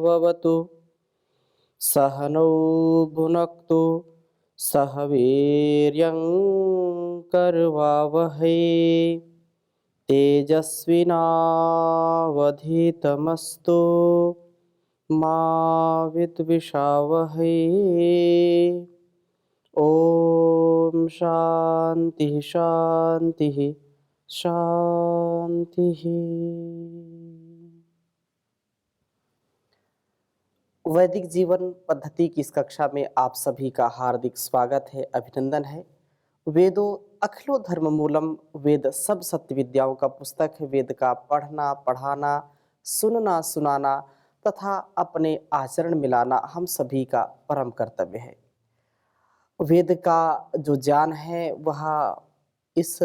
भवतु सहनौ भुनक्तु सह वीर्यं करवावहै तेजस्विनावधीतमस्तु मा विद्विषावहै। ओम शांति शांति शांति। वैदिक जीवन पद्धति की इस कक्षा में आप सभी का हार्दिक स्वागत है, अभिनंदन है। वेदों अखिलो धर्म मूलम, वेद सब सत्य विद्याओं का पुस्तक है। वेद का पढ़ना, पढ़ाना, सुनना, सुनाना तथा अपने आचरण मिलाना हम सभी का परम कर्तव्य है। वेद का जो ज्ञान है वह इस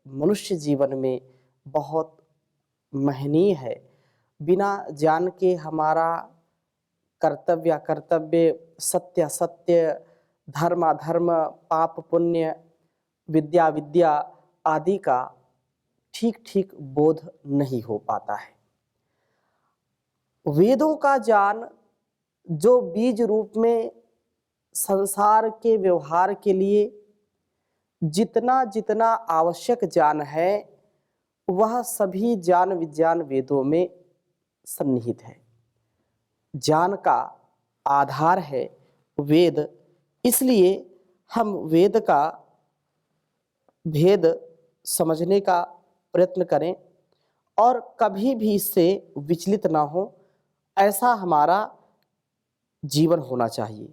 मनुष्य जीवन में बहुत महनीय है। बिना ज्ञान के हमारा कर्तव्य अकर्तव्य, सत्य असत्य, धर्म अधर्म, पाप पुण्य, विद्या अविद्या आदि का ठीक ठीक बोध नहीं हो पाता है। वेदों का ज्ञान जो बीज रूप में संसार के व्यवहार के लिए जितना जितना आवश्यक ज्ञान है वह सभी ज्ञान विज्ञान वेदों में सन्निहित है। ज्ञान का आधार है वेद, इसलिए हम वेद का भेद समझने का प्रयत्न करें और कभी भी इससे विचलित ना हो, ऐसा हमारा जीवन होना चाहिए।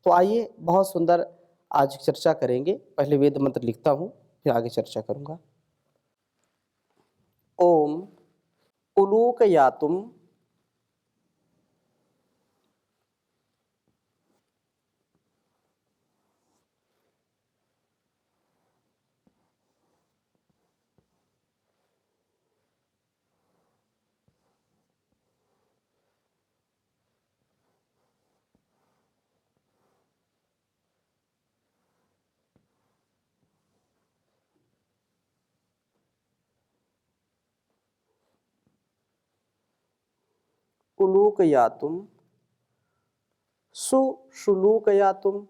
तो आइए बहुत सुंदर आज चर्चा करेंगे। पहले वेद मंत्र लिखता हूँ, फिर आगे चर्चा करूँगा। ओम उलूक यातुम उलूक यातुम सुशुलूक यातुम।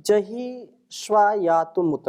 जहि श्वायातुमुत।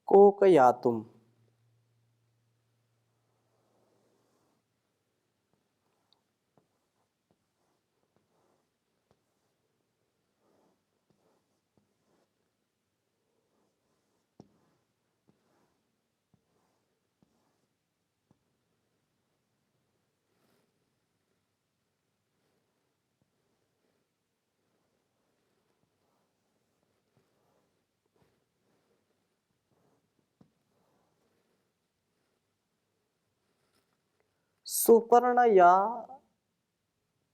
कोकयातुम। सुपर्ण या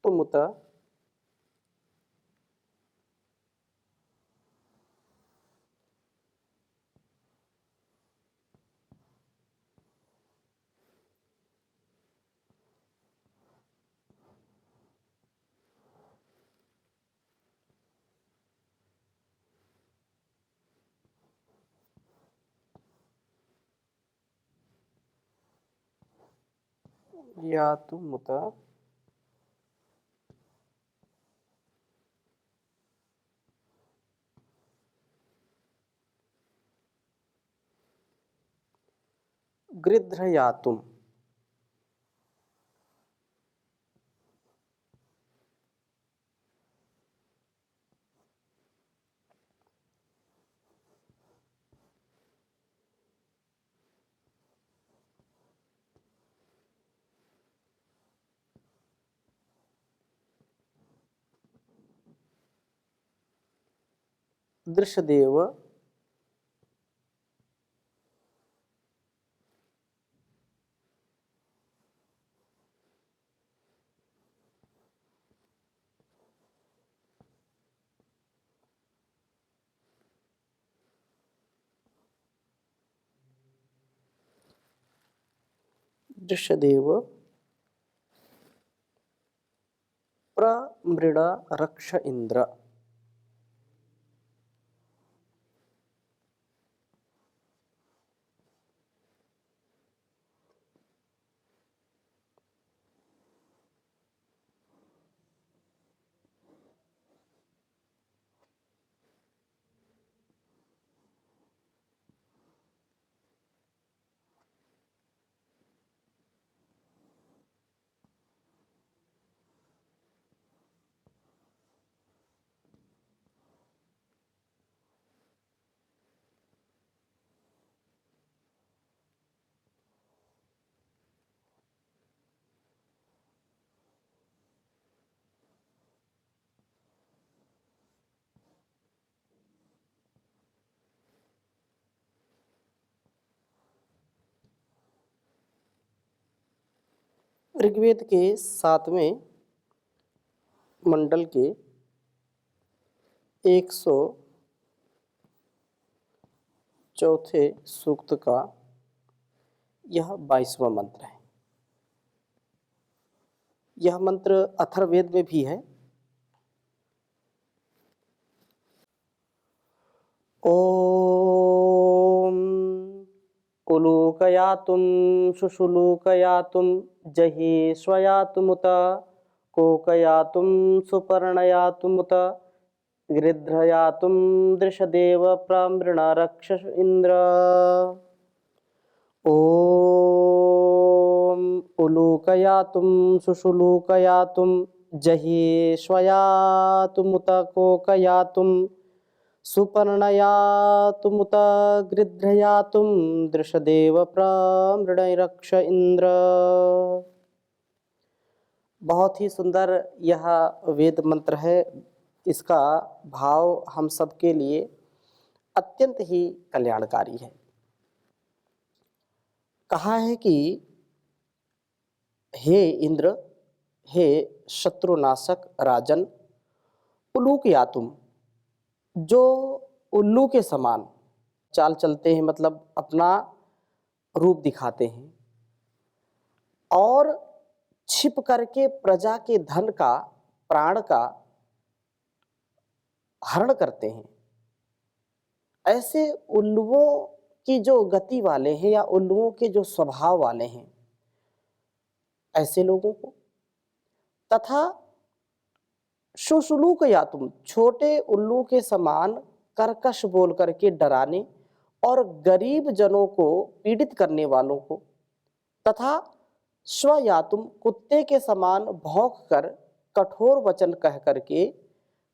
तुमुत। यातुमुत गृध्रयातुम। दृशदेव दृशदेव प्रमृड रक्ष इंद्र। ऋग्वेद के 7वें मंडल के 104 सूक्त का यह 22वां मंत्र है। यह मंत्र अथर्ववेद में भी है। ओम उलूकयातुम शुशुलूकयातुम जहि स्वयातुमुत कोकयातुम सुपर्णयातुमुत गृध्रयातुम दृशदेव प्रमृण रक्षस इंद्र। ओम उलूकयातुम शुशुलूकयातुम जहि स्वयातुमुत कोकयातुम सुपर्णयातुमुत गृध्रयातुम दृशदेव प्रमृणरक्ष इंद्र। बहुत ही सुंदर यह वेद मंत्र है। इसका भाव हम सबके लिए अत्यंत ही कल्याणकारी है। कहा है कि हे इंद्र, हे शत्रुनाशक राजन, उलूकयातुम, जो उल्लू के समान चाल चलते हैं, मतलब अपना रूप दिखाते हैं और छिप करके प्रजा के धन का, प्राण का हरण करते हैं, ऐसे उल्लुओं की जो गति वाले हैं या उल्लुओं के जो स्वभाव वाले हैं, ऐसे लोगों को, तथा शुशुलूकयातुम, छोटे उल्लू के समान कर्कश बोल करके डराने और गरीब जनों को पीड़ित करने वालों को, तथा स्वयातुम, कुत्ते के समान भौंक कर कठोर वचन कह करके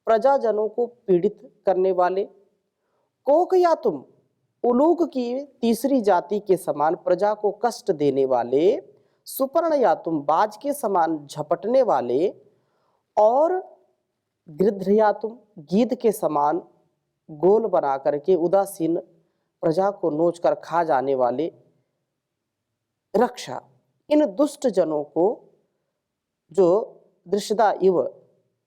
प्रजाजनों को पीड़ित करने वाले, कोकयातुम, उलूक की तीसरी जाति के समान प्रजा को कष्ट देने वाले, सुपर्णयातुम, बाज के समान झपटने वाले, और गृध्रयातुम, गीध के समान गोल बना करके उदासीन प्रजा को नोच कर खा जाने वाले रक्षा, इन दुष्ट जनों को, जो दृश्यदा इव,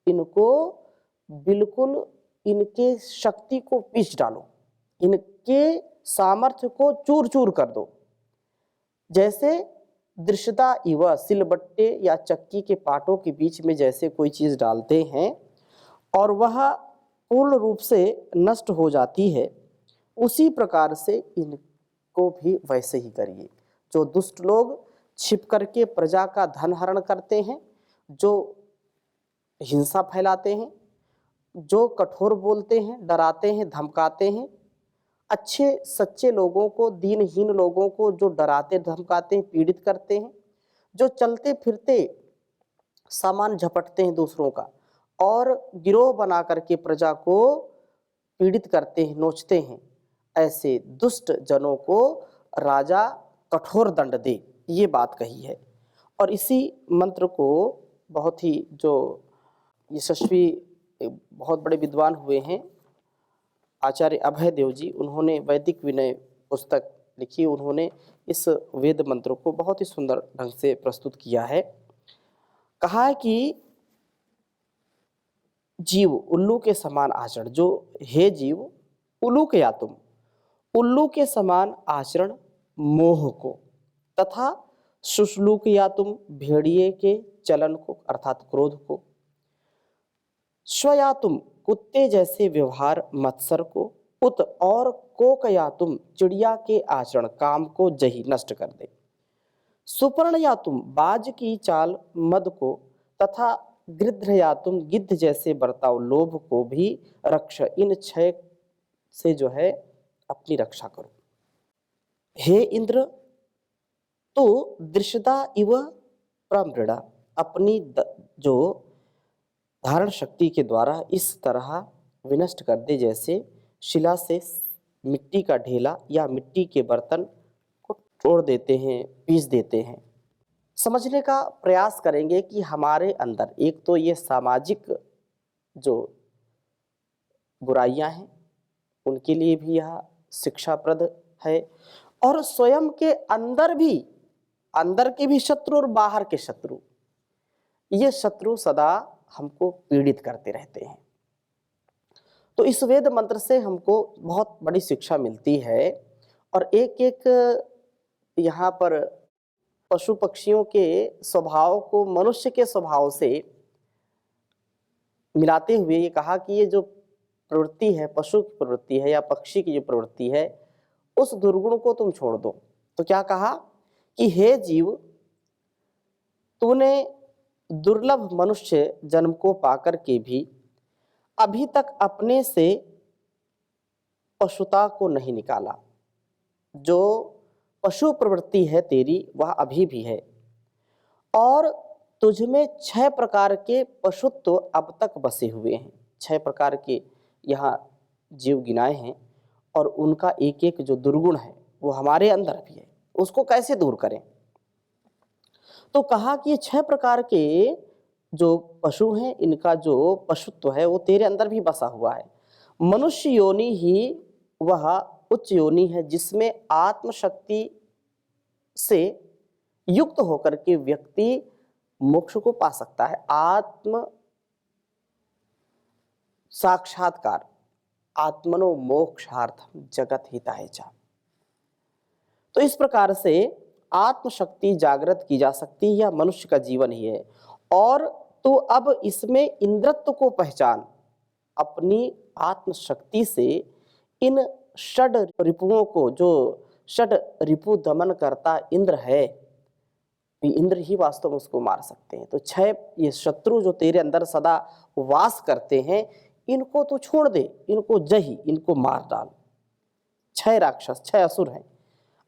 इनको बिल्कुल इनके शक्ति को पीस डालो, इनके सामर्थ्य को चूर चूर कर दो। जैसे दृश्यता इव, सिलबट्टे या चक्की के पाटों के बीच में जैसे कोई चीज डालते हैं और वह पूर्ण रूप से नष्ट हो जाती है, उसी प्रकार से इनको भी वैसे ही करिए। जो दुष्ट लोग छिप करके प्रजा का धन हरण करते हैं, जो हिंसा फैलाते हैं, जो कठोर बोलते हैं, डराते हैं, धमकाते हैं, अच्छे सच्चे लोगों को, दीनहीन लोगों को जो डराते धमकाते हैं, पीड़ित करते हैं, जो चलते फिरते सामान झपटते हैं दूसरों का और गिरोह बना करके प्रजा को पीड़ित करते हैं, नोचते हैं, ऐसे दुष्ट जनों को राजा कठोर दंड दे, ये बात कही है। और इसी मंत्र को बहुत ही जो यशस्वी बहुत बड़े विद्वान हुए हैं आचार्य अभय देव जी, उन्होंने वैदिक विनय पुस्तक लिखी। उन्होंने इस वेद मंत्र को बहुत ही सुंदर ढंग से प्रस्तुत किया है। कहा है कि जीव उल्लू के समान आचरण, जो हे जीव उल्लू या तुम, उल्लू के समान आचरण मोह को, तथा शुष्लूक या तुम भेड़िए के चलन को अर्थात क्रोध को, स्वया तुम कुत्ते जैसे व्यवहार मत्सर को, उत और कोकया तुम चिड़िया के आचरण काम को जही नष्ट कर दे, सुपर्ण या तुम बाज की चाल मद को, तथा गृध्र या तुम गिद्ध जैसे बर्ताव लोभ को भी रक्ष, इन 6 से जो है अपनी रक्षा करो। हे इंद्र तो दृश्यता इव प्रमृड़ा, अपनी जो धारण शक्ति के द्वारा इस तरह विनष्ट कर दे जैसे शिला से मिट्टी का ढेला या मिट्टी के बर्तन को तोड़ देते हैं, पीस देते हैं। समझने का प्रयास करेंगे कि हमारे अंदर एक तो ये सामाजिक जो बुराइयां हैं उनके लिए भी यह शिक्षाप्रद है, और स्वयं के अंदर के भी शत्रु और बाहर के शत्रु, ये शत्रु सदा हमको पीड़ित करते रहते हैं। तो इस वेद मंत्र से हमको बहुत बड़ी शिक्षा मिलती है। और एक एक यहाँ पर पशु पक्षियों के स्वभाव को मनुष्य के स्वभाव से मिलाते हुए ये कहा कि ये जो प्रवृत्ति है, पशु की प्रवृत्ति है या पक्षी की जो प्रवृत्ति है, उस दुर्गुण को तुम छोड़ दो। तो क्या कहा कि हे जीव, तूने दुर्लभ मनुष्य जन्म को पाकर के भी अभी तक अपने से पशुता को नहीं निकाला। जो पशु प्रवृत्ति है तेरी वह अभी भी है, और तुझमें 6 प्रकार के पशुत्व अब तक बसे हुए हैं। 6 प्रकार के यहाँ जीव गिनाए हैं, और उनका एक एक जो दुर्गुण है वो हमारे अंदर भी है। उसको कैसे दूर करें? तो कहा कि ये 6 प्रकार के जो पशु हैं, इनका जो पशुत्व है वो तेरे अंदर भी बसा हुआ है। मनुष्य योनि ही वह उच्च योनि है जिसमें आत्मशक्ति से युक्त होकर के व्यक्ति मोक्ष को पा सकता है। आत्म साक्षात्कार, आत्मनो मोक्षार्थम जगत हिताय च। तो इस प्रकार से आत्मशक्ति जागृत की जा सकती है, यह मनुष्य का जीवन ही है। और तो अब इसमें इंद्रत्व को पहचान, अपनी आत्मशक्ति से इन षड रिपुओं को, जो षड रिपु दमन करता इंद्र है, इंद्र ही वास्तव में उसको मार सकते हैं। तो 6 ये शत्रु जो तेरे अंदर सदा वास करते हैं, इनको तो छोड़ दे, इनको जही, इनको मार डाल। 6 राक्षस, 6 असुर हैं,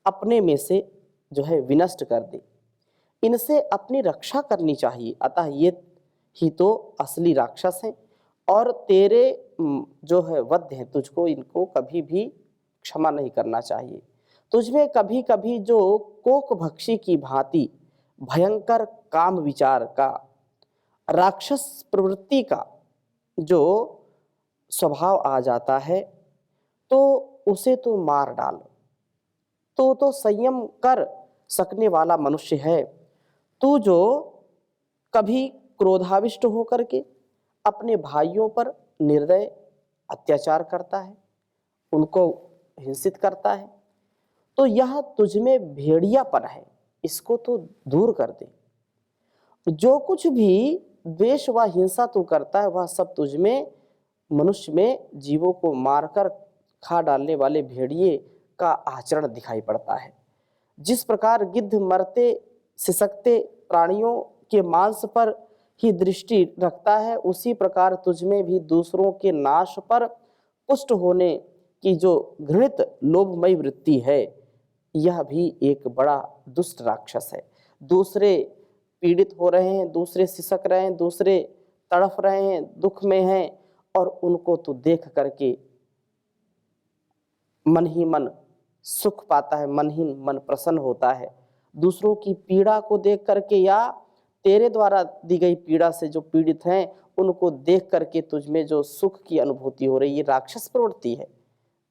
अपने में से जो है विनष्ट कर दे, इनसे अपनी रक्षा करनी चाहिए। अतः ये ही तो असली राक्षस हैं, और तेरे जो है वध्य हैं, तुझको इनको कभी भी क्षमा नहीं करना चाहिए। तुझमें कभी कभी जो कोक भक्षी की भांति भयंकर काम विचार का, राक्षस प्रवृत्ति का जो स्वभाव आ जाता है, तो उसे तो मार डाल। तो संयम कर सकने वाला मनुष्य है। तू जो कभी क्रोधाविष्ट होकर के अपने भाइयों पर निर्दय अत्याचार करता है, उनको हिंसित करता है, तो यह तुझमें भेड़ियापन है, इसको तो दूर कर दे। जो कुछ भी द्वेष व हिंसा तू करता है, वह सब तुझमें, मनुष्य में जीवों को मारकर खा डालने वाले भेड़िए का आचरण दिखाई पड़ता है। जिस प्रकार गिद्ध मरते सिसकते प्राणियों के मांस पर ही दृष्टि रखता है, उसी प्रकार तुझमें भी दूसरों के नाश पर पुष्ट होने की जो घृणित लोभमयी वृत्ति है, यह भी एक बड़ा दुष्ट राक्षस है। दूसरे पीड़ित हो रहे हैं, दूसरे सिसक रहे हैं, दूसरे तड़फ रहे हैं, दुख में हैं, और उनको तू देख करके मन ही मन सुख पाता है, मन ही मन प्रसन्न होता है। दूसरों की पीड़ा को देख करके या तेरे द्वारा दी गई पीड़ा से जो पीड़ित हैं उनको देख करके तुझमें जो सुख की अनुभूति हो रही है, ये राक्षस प्रवृत्ति है।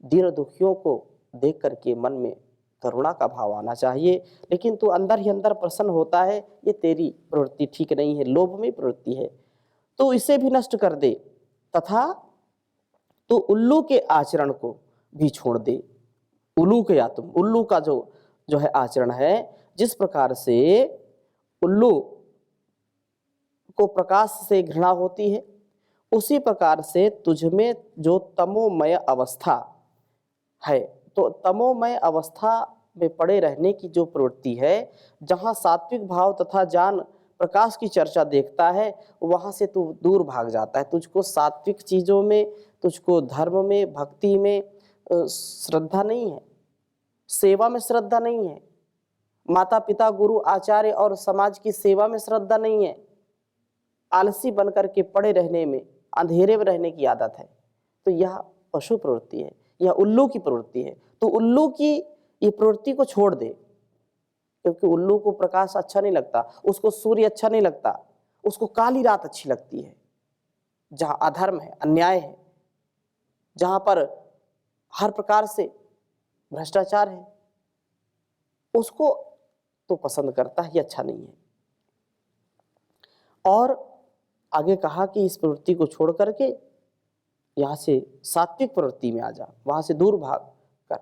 दीन दुखियों को देख करके मन में करुणा का भाव आना चाहिए, लेकिन तू अंदर ही अंदर प्रसन्न होता है, ये तेरी प्रवृत्ति ठीक नहीं है, लोभमयी प्रवृत्ति है। तो इसे भी नष्ट कर दे, तथा तो उल्लू के आचरण को भी छोड़ दे। उल्लू के या तुम उल्लू का जो है आचरण है, जिस प्रकार से उल्लू को प्रकाश से घृणा होती है, उसी प्रकार से तुझमें जो तमोमय अवस्था है, तो तमोमय अवस्था में पड़े रहने की जो प्रवृत्ति है, जहाँ सात्विक भाव तथा ज्ञान प्रकाश की चर्चा देखता है, वहाँ से तू दूर भाग जाता है। तुझको सात्विक चीज़ों में, तुझको धर्म में, भक्ति में श्रद्धा नहीं है, सेवा में श्रद्धा नहीं है, माता पिता गुरु आचार्य और समाज की सेवा में श्रद्धा नहीं है, आलसी बनकर के पड़े रहने में, अंधेरे में रहने की आदत है। तो यह पशु प्रवृत्ति है, यह उल्लू की प्रवृत्ति है। तो उल्लू की ये प्रवृत्ति को छोड़ दे, क्योंकि उल्लू को प्रकाश अच्छा नहीं लगता, उसको सूर्य अच्छा नहीं लगता, उसको काली रात अच्छी लगती है। जहाँ अधर्म है, अन्याय है, जहाँ पर हर प्रकार से भ्रष्टाचार है, उसको तो पसंद करता है, ये अच्छा नहीं है। और आगे कहा कि इस प्रवृत्ति को छोड़ करके यहाँ से सात्विक प्रवृत्ति में आ जा, वहाँ से दूर भाग कर,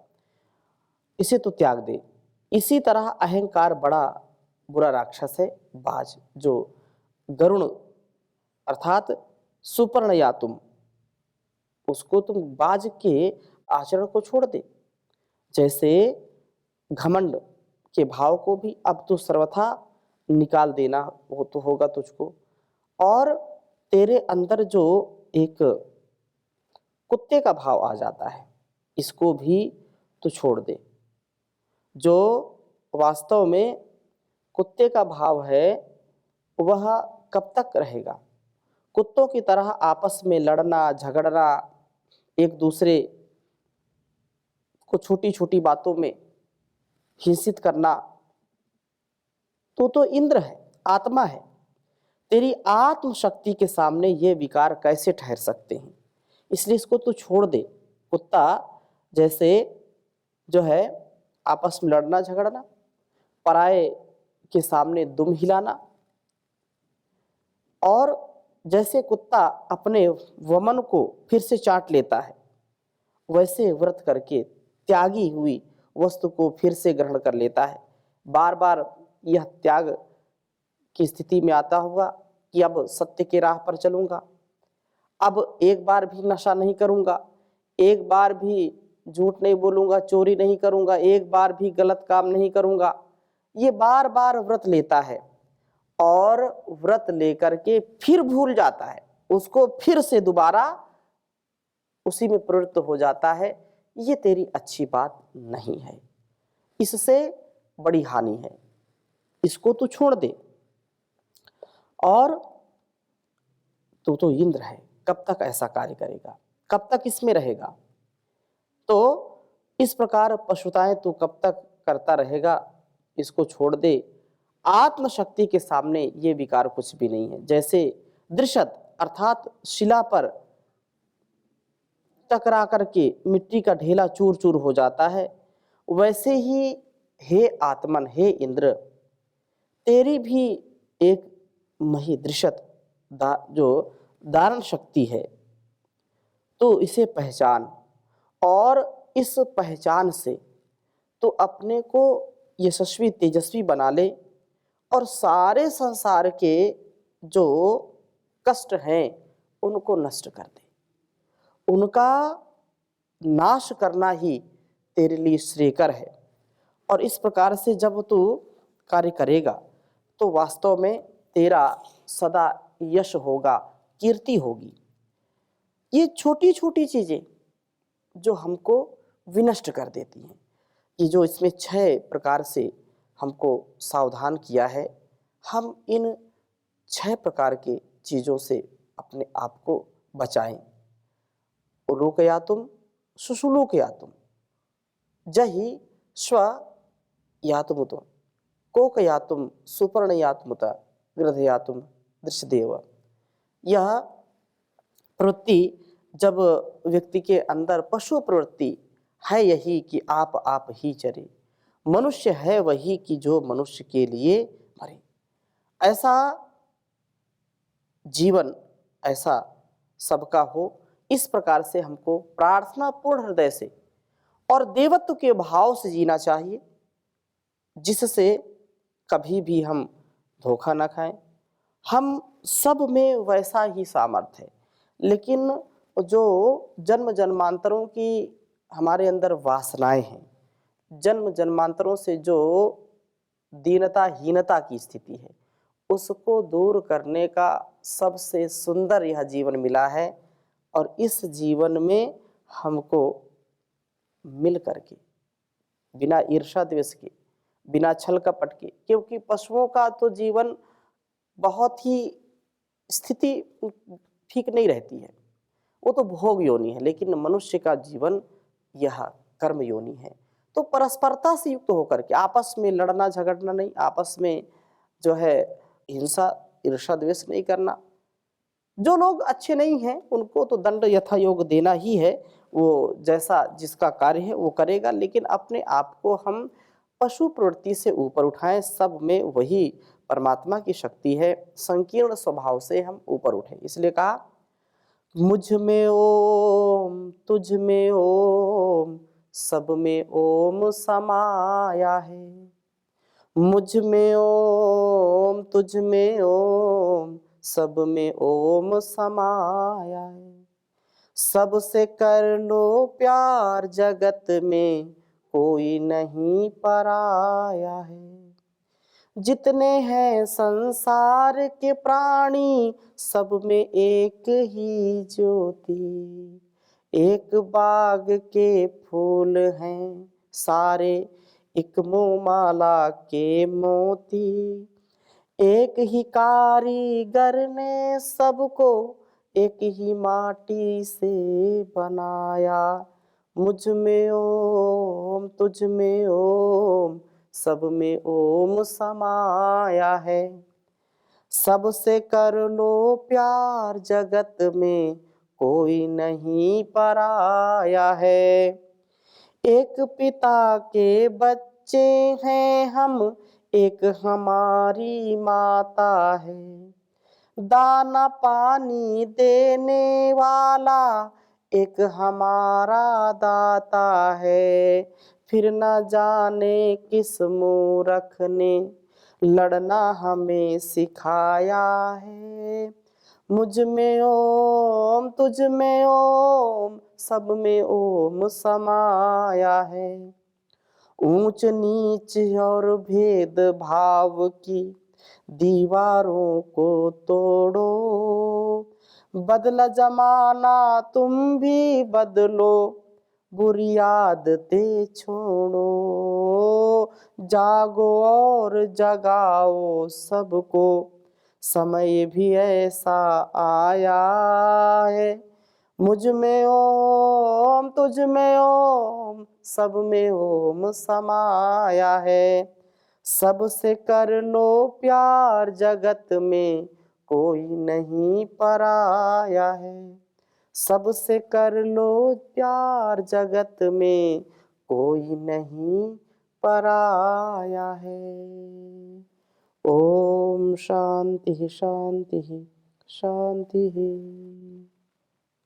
इसे तो त्याग दे। इसी तरह अहंकार बड़ा बुरा राक्षस है, बाज, जो गरुण अर्थात सुपर्ण या तुम, उसको तुम बाज के आचरण को छोड़ दे। जैसे घमंड के भाव को भी अब तो सर्वथा निकाल देना वो तो होगा तुझको, और तेरे अंदर जो एक कुत्ते का भाव आ जाता है, इसको भी तो छोड़ दे। जो वास्तव में कुत्ते का भाव है वह कब तक रहेगा? कुत्तों की तरह आपस में लड़ना, झगड़ना, एक दूसरे को छोटी छोटी बातों में हिंसित करना, तो इंद्र है, आत्मा है। तेरी आत्म शक्ति के सामने ये विकार कैसे ठहर सकते हैं? इसलिए इसको तू छोड़ दे। कुत्ता जैसे जो है आपस में लड़ना झगड़ना, पराये के सामने दुम हिलाना, और जैसे कुत्ता अपने वमन को फिर से चाट लेता है, वैसे व्रत करके त्यागी हुई वस्तु को फिर से ग्रहण कर लेता है। बार बार यह त्याग की स्थिति में आता हुआ कि अब सत्य के राह पर चलूंगा, अब एक बार भी नशा नहीं करूंगा, एक बार भी झूठ नहीं बोलूंगा, चोरी नहीं करूंगा, एक बार भी गलत काम नहीं करूंगा। ये बार बार व्रत लेता है और व्रत लेकर के फिर भूल जाता है, उसको फिर से दोबारा उसी में प्रवृत्त हो जाता है। ये तेरी अच्छी बात नहीं है, इससे बड़ी हानि है, इसको तू छोड़ दे। और तू तो इंद्र है, कब तक ऐसा कार्य करेगा, कब तक इसमें रहेगा? तो इस प्रकार पशुताएं तू कब तक करता रहेगा? इसको छोड़ दे। आत्मशक्ति के सामने ये विकार कुछ भी नहीं है। जैसे दृशत अर्थात शिला पर टकरा करके मिट्टी का ढेला चूर चूर हो जाता है, वैसे ही हे आत्मन, हे इंद्र, तेरी भी एक महिदृशत जो धारण शक्ति है, तो इसे पहचान, और इस पहचान से तो अपने को यशस्वी तेजस्वी बना ले, और सारे संसार के जो कष्ट हैं उनको नष्ट कर दे। उनका नाश करना ही तेरे लिए श्रेयकर है। और इस प्रकार से जब तू कार्य करेगा तो वास्तव में तेरा सदा यश होगा, कीर्ति होगी। ये छोटी छोटी चीजें जो हमको विनष्ट कर देती हैं, कि जो इसमें 6 प्रकार से हमको सावधान किया है, हम इन 6 प्रकार के चीज़ों से अपने आप को बचाएं। रोकयातुम शुशुलोकयातुम जहि स्व यातुमुत कोकयातुम सुपर्णयातमुत गृधयातुम दृश्यदेव। यह प्रवृत्ति जब व्यक्ति के अंदर पशु प्रवृत्ति है यही कि आप ही चरे, मनुष्य है वही कि जो मनुष्य के लिए मरे, ऐसा जीवन ऐसा सबका हो, इस प्रकार से हमको प्रार्थना पूर्ण हृदय से और देवत्व के भाव से जीना चाहिए, जिससे कभी भी हम धोखा ना खाएं। हम सब में वैसा ही सामर्थ्य है, लेकिन जो जन्म जन्मांतरों की हमारे अंदर वासनाएं हैं, जन्म जन्मांतरों से जो दीनता हीनता की स्थिति है, उसको दूर करने का सबसे सुंदर यह जीवन मिला है। और इस जीवन में हमको मिल करके, बिना ईर्ष्या द्वेष के, बिना छल कपट के, क्योंकि पशुओं का तो जीवन बहुत ही स्थिति ठीक नहीं रहती है, वो तो भोग योनि है, लेकिन मनुष्य का जीवन यह कर्म योनि है। तो परस्परता से युक्त होकर के आपस में लड़ना झगड़ना नहीं, आपस में जो है हिंसा ईर्ष्या द्वेष नहीं करना। जो लोग अच्छे नहीं हैं उनको तो दंड यथा योग देना ही है, वो जैसा जिसका कार्य है वो करेगा, लेकिन अपने आप को हम पशु प्रवृत्ति से ऊपर उठाएं। सब में वही परमात्मा की शक्ति है, संकीर्ण स्वभाव से हम ऊपर उठें। इसलिए कहा मुझ में ओम तुझ में ओम सब में ओम समाया है, मुझ में ओम तुझ में ओम सब में ओम समाया है। सबसे कर लो प्यार जगत में कोई नहीं पराया है। जितने हैं संसार के प्राणी सब में एक ही ज्योति, एक बाग के फूल हैं सारे एक मोमाला के मोती, एक ही कारीगर ने सबको एक ही माटी से बनाया। मुझ में ओम तुझ में ओम सब में ओम समाया है। सबसे कर लो प्यार जगत में कोई नहीं पराया है। एक पिता के बच्चे हैं हम, एक हमारी माता है, दाना पानी देने वाला एक हमारा दाता है। फिर न जाने किस मूर्ख ने लड़ना हमें सिखाया है। मुझ में ओम तुझ में ओम सब में ओम समाया है। ऊंच नीच और भेद भाव की दीवारों को तोड़ो, बदला जमाना तुम भी बदलो, बुरी आदतें छोड़ो। जागो और जगाओ सबको, समय भी ऐसा आया है। मुझ में ओम तुझ में ओम सब में ओम समाया है। सबसे कर लो प्यार जगत में कोई नहीं पराया है। सबसे कर लो प्यार जगत में कोई नहीं पराया है। ओम शांति शांति शांति।